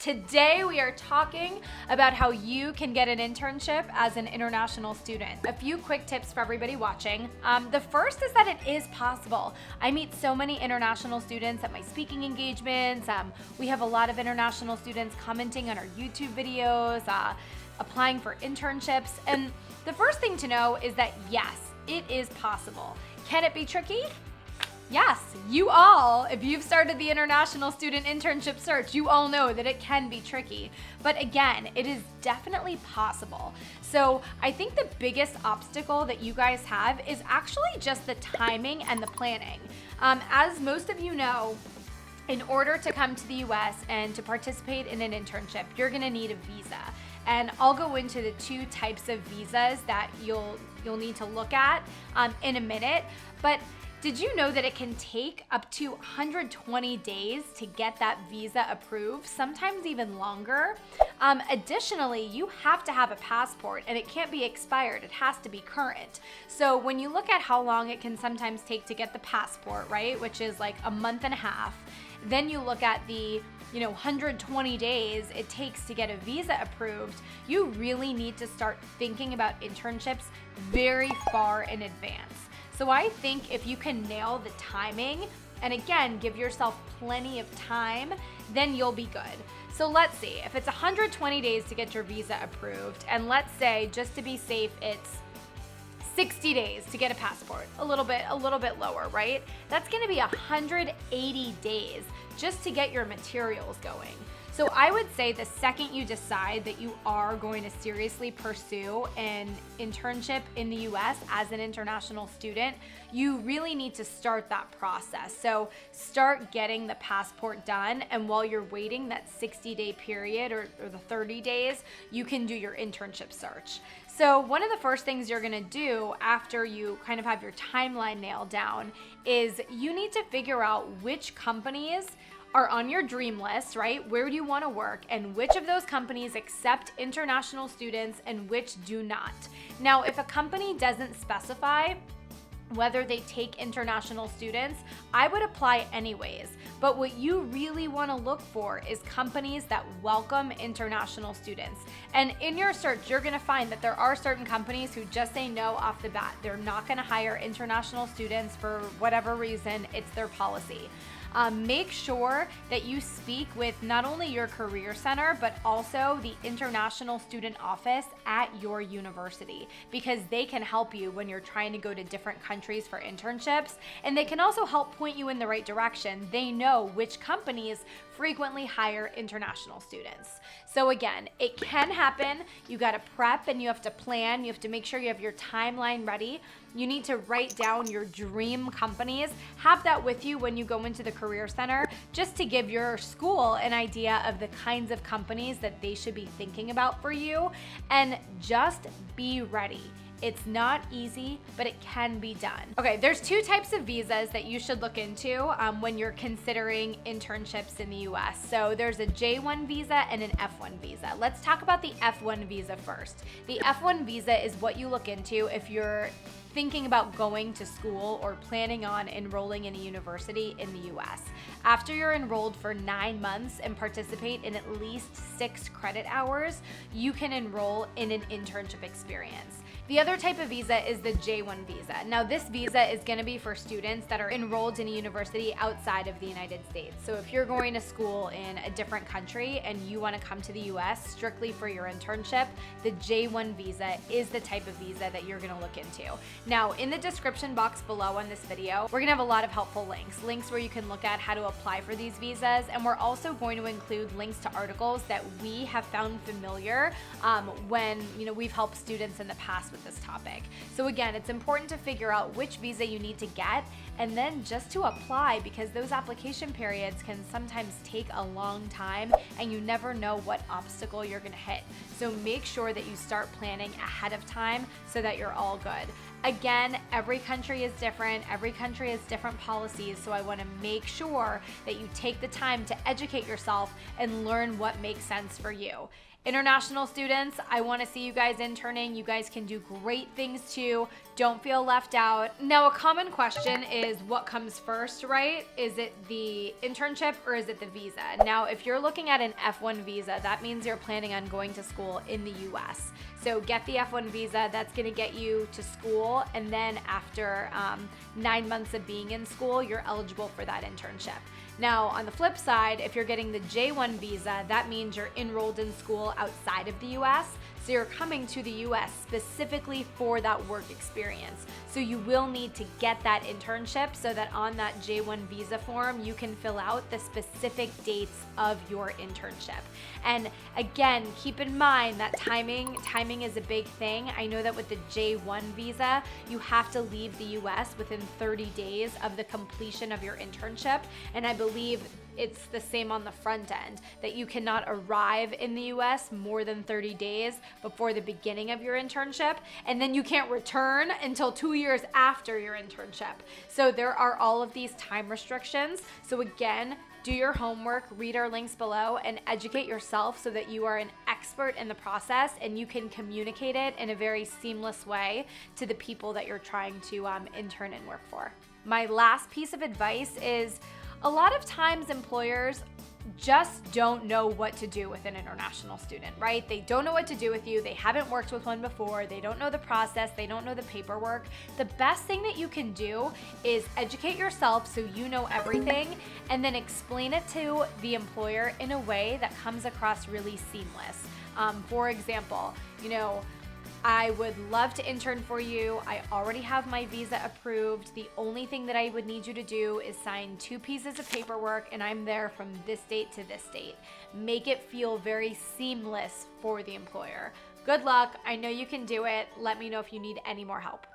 Today we are talking about how you can get an internship as an international student. A few quick tips for everybody watching. The first is that it is possible. I meet so many international students at my speaking engagements. We have a lot of international students commenting on our YouTube videos, applying for internships. And the first thing to know is that yes, it is possible. Can it be tricky? Yes, if you've started the international student internship search, you all know that it can be tricky. But again, it is definitely possible. So I think the biggest obstacle that you guys have is actually just the timing and the planning. As most of you know, in order to come to the US and to participate in an internship, you're gonna need a visa. And I'll go into the two types of visas that you'll need to look at in a minute. But did you know that it can take up to 120 days to get that visa approved, sometimes even longer? Additionally, you have to have a passport and it can't be expired, it has to be current. So when you look at how long it can sometimes take to get the passport, right, which is like a month and a half, then you look at the 120 days it takes to get a visa approved, you really need to start thinking about internships very far in advance. So I think if you can nail the timing, and again, give yourself plenty of time, then you'll be good. So let's see, if it's 120 days to get your visa approved, and let's say, just to be safe, it's 60 days to get a passport, a little bit lower, right? That's gonna be 180 days just to get your materials going. So I would say the second you decide that you are going to seriously pursue an internship in the US as an international student, you really need to start that process. So start getting the passport done, and while you're waiting that 60-day period or the 30 days, you can do your internship search. So one of the first things you're gonna do after you kind of have your timeline nailed down is you need to figure out which companies are on your dream list, right? Where do you want to work, and which of those companies accept international students and which do not? Now, if a company doesn't specify whether they take international students, I would apply anyways. But what you really want to look for is companies that welcome international students. And in your search, you're going to find that there are certain companies who just say no off the bat. They're not going to hire international students for whatever reason. It's their policy. Make sure that you speak with not only your career center, but also the international student office at your university, because they can help you when you're trying to go to different countries for internships, and they can also help point you in the right direction. They know which companies frequently hire international students. So again, it can happen. You got to prep and you have to plan. You have to make sure you have your timeline ready. You need to write down your dream companies. Have that with you when you go into the Career Center, just to give your school an idea of the kinds of companies that they should be thinking about for you, and just be ready. It's not easy, but it can be done. Okay, there's two types of visas that you should look into when you're considering internships in the US. So there's a J1 visa and an F1 visa. Let's talk about the F1 visa first. The F1 visa is what you look into if you're thinking about going to school or planning on enrolling in a university in the US. After you're enrolled for 9 months and participate in at least 6 credit hours, you can enroll in an internship experience. The other type of visa is the J1 visa. Now, this visa is going to be for students that are enrolled in a university outside of the United States. So if you're going to school in a different country and you want to come to the US strictly for your internship, the J1 visa is the type of visa that you're going to look into. Now, in the description box below on this video, we're going to have a lot of helpful links where you can look at how to apply for these visas, and we're also going to include links to articles that we have found familiar when we've helped students in the past with this topic. So again, it's important to figure out which visa you need to get, and then just to apply, because those application periods can sometimes take a long time and you never know what obstacle you're going to hit. So make sure that you start planning ahead of time so that you're all good. Again, every country is different. Every country has different policies, so I want to make sure that you take the time to educate yourself and learn what makes sense for you. International students, I want to see you guys interning. You guys can do great things too. Don't feel left out. Now, a common question is what comes first, right? Is it the internship or is it the visa? Now, if you're looking at an F1 visa, that means you're planning on going to school in the US. So get the F1 visa, that's gonna get you to school, and then after 9 months of being in school, you're eligible for that internship. Now, on the flip side, if you're getting the J1 visa, that means you're enrolled in school outside of the US. So you're coming to the US specifically for that work experience. So you will need to get that internship so that on that J1 visa form, you can fill out the specific dates of your internship. And again, keep in mind that timing is a big thing. I know that with the J1 visa, you have to leave the US within 30 days of the completion of your internship. And I believe it's the same on the front end, that you cannot arrive in the US more than 30 days before the beginning of your internship, and then you can't return until 2 years after your internship. So there are all of these time restrictions. So again, do your homework, read our links below, and educate yourself so that you are an expert in the process and you can communicate it in a very seamless way to the people that you're trying to intern and work for. My last piece of advice is, a lot of times employers just don't know what to do with an international student, right? They don't know what to do with you. They haven't worked with one before. They don't know the process. They don't know the paperwork. The best thing that you can do is educate yourself so you know everything, and then explain it to the employer in a way that comes across really seamless. For example, I would love to intern for you. I already have my visa approved. The only thing that I would need you to do is sign 2 pieces of paperwork, and I'm there from this date to this date. Make it feel very seamless for the employer. Good luck. I know you can do it. Let me know if you need any more help.